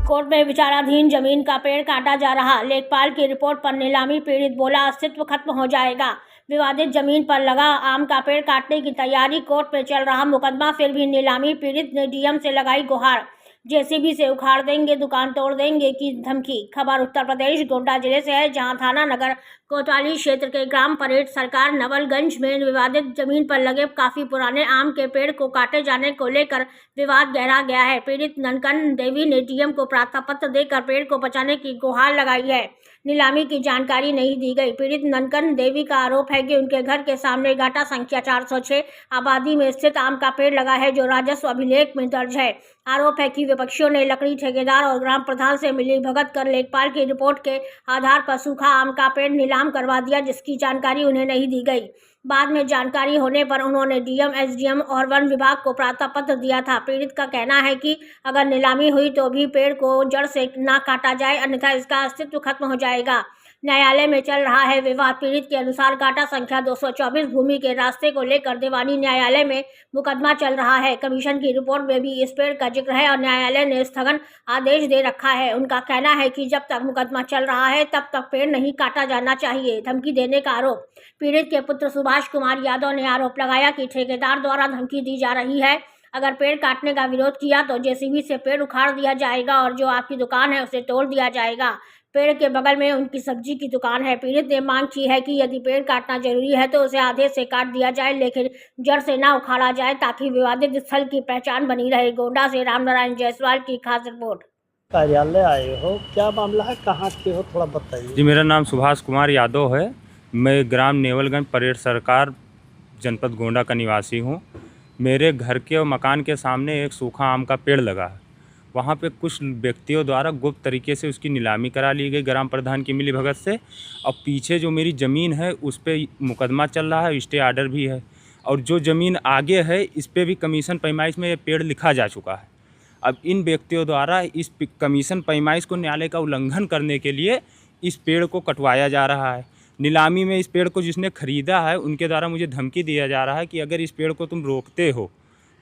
Court में विचाराधीन जमीन का पेड़ काटा जा रहा, लेखपाल की रिपोर्ट पर नीलामी, पीड़ित बोला अस्तित्व खत्म हो जाएगा। विवादित जमीन पर लगा आम का पेड़ काटने की तैयारी, कोर्ट में चल रहा मुकदमा, फिर भी नीलामी, पीड़ित ने डीएम से लगाई गुहार। जेसीबी से उखाड़ देंगे, दुकान तोड़ देंगे की धमकी। खबर उत्तर प्रदेश गोड्डा जिले से है, जहां थाना नगर कोतवाली क्षेत्र के ग्राम परेड सरकार नवलगंज में विवादित जमीन पर लगे काफी पुराने आम के पेड़ को काटे जाने को लेकर विवाद गहरा गया है। पीड़ित ननकन देवी ने डीएम को प्रार्थना पत्र देकर पेड़ को बचाने की गुहार लगाई है। नीलामी की जानकारी नहीं दी गई। पीड़ित ननकन देवी का आरोप है कि उनके घर के सामने घाटा संख्या 406 आबादी में स्थित आम का पेड़ लगा है, जो राजस्व अभिलेख में दर्ज है। आरोप है कि विपक्षियों ने लकड़ी ठेकेदार और ग्राम प्रधान से मिलीभगत कर लेखपाल की रिपोर्ट के आधार पर सूखा आम का पेड़ नीलाम करवा दिया, जिसकी जानकारी उन्हें नहीं दी गई। बाद में जानकारी होने पर उन्होंने डीएम, एसडीएम और वन विभाग को प्रार्थना पत्र दिया था। पीड़ित का कहना है कि अगर नीलामी हुई तो भी पेड़ को जड़ से ना काटा जाए, अन्यथा इसका अस्तित्व खत्म हो जाएगा। न्यायालय में चल रहा है विवाद। पीड़ित के अनुसार घाटा संख्या 224 भूमि के रास्ते को लेकर दीवानी न्यायालय में मुकदमा चल रहा है। कमीशन की रिपोर्ट में भी इस पेड़ का जिक्र है और न्यायालय ने स्थगन आदेश दे रखा है। उनका कहना है कि जब तक मुकदमा चल रहा है तब तक पेड़ नहीं काटा जाना चाहिए। धमकी देने का आरोप। पीड़ित के पुत्र सुभाष कुमार यादव ने आरोप लगाया कि ठेकेदार द्वारा धमकी दी जा रही है। अगर पेड़ काटने का विरोध किया तो जेसीबी से पेड़ उखाड़ दिया जाएगा और जो आपकी दुकान है उसे तोड़ दिया जाएगा। पेड़ के बगल में उनकी सब्जी की दुकान है। पीड़ित ने मांग की है कि यदि पेड़ काटना जरूरी है तो उसे आधे से काट दिया जाए, लेकिन जड़ से ना उखाड़ा जाए, ताकि विवादित स्थल की पहचान बनी रहे। गोंडा से रामनारायण जायसवाल की खास रिपोर्ट। कार्यालय आए हो, क्या मामला है, कहाँ के हो, थोड़ा बताइए। जी, मेरा नाम सुभाष कुमार यादव है। मैं ग्राम नेवलगंज परेड सरकार जनपद गोंडा का निवासी हूँ। मेरे घर के और मकान के सामने एक सूखा आम का पेड़ लगा है। वहाँ पे कुछ व्यक्तियों द्वारा गुप्त तरीके से उसकी नीलामी करा ली गई ग्राम प्रधान की मिलीभगत से। और पीछे जो मेरी ज़मीन है उस पर मुकदमा चल रहा है, स्टे आर्डर भी है। और जो ज़मीन आगे है इस पर भी कमीशन पैमाइश में ये पेड़ लिखा जा चुका है। अब इन व्यक्तियों द्वारा इस कमीशन पैमाइश को न्यायालय का उल्लंघन करने के लिए इस पेड़ को कटवाया जा रहा है। नीलामी में इस पेड़ को जिसने ख़रीदा है उनके द्वारा मुझे धमकी दिया जा रहा है कि अगर इस पेड़ को तुम रोकते हो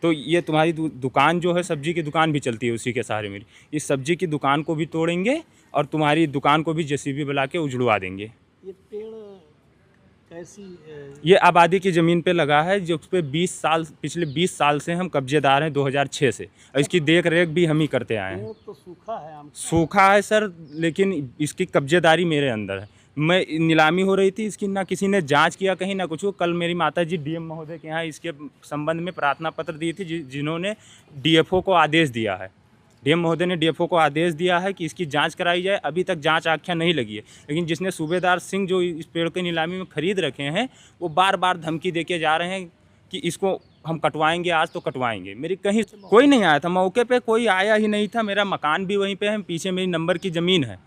तो ये तुम्हारी दुकान जो है, सब्जी की दुकान भी चलती है उसी के सहारे मेरी, इस सब्जी की दुकान को भी तोड़ेंगे और तुम्हारी दुकान को भी जेसीबी बुला के उजड़वा देंगे। ये पेड़ कैसी ये आबादी की ज़मीन पे लगा है, जो उस पर पिछले 20 साल से हम कब्जेदार हैं, 2006 से। और इसकी देख रेख भी हम ही करते आए हैं। तो सूखा है आम, सूखा है सर, लेकिन इसकी कब्जेदारी मेरे अंदर है। मैं नीलामी हो रही थी इसकी, ना किसी ने जांच किया कहीं, ना कुछ। कल मेरी माता जी डीएम महोदय के यहाँ इसके संबंध में प्रार्थना पत्र दी थी, जिन्होंने डीएफओ को आदेश दिया है। डीएम महोदय ने डीएफओ को आदेश दिया है कि इसकी जांच कराई जाए। अभी तक जांच आख्या नहीं लगी है, लेकिन जिसने सूबेदार सिंह जो इस पेड़ की नीलामी में खरीद रखे हैं वो बार बार धमकी देके जा रहे हैं कि इसको हम कटवाएंगे, आज तो कटवाएंगे। मेरी कहीं कोई नहीं आया था, मौके पे कोई आया ही नहीं था। मेरा मकान भी वहीं पे है, पीछे मेरी नंबर की ज़मीन है,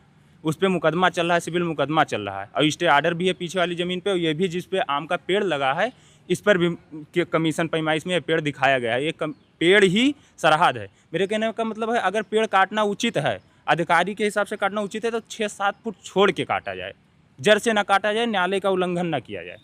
उस पर मुकदमा चल रहा है, सिविल मुकदमा चल रहा है। और स्टे आर्डर भी है पीछे वाली ज़मीन पे। और ये भी जिस पे आम का पेड़ लगा है इस पर भी कमीशन पैमाइश में ये पेड़ दिखाया गया है। ये पेड़ ही सरहद है। मेरे कहने का मतलब है, अगर पेड़ काटना उचित है, अधिकारी के हिसाब से काटना उचित है, तो 6-7 फुट छोड़ के काटा जाए, जड़ से ना काटा जाए, न्यायालय का उल्लंघन ना किया जाए।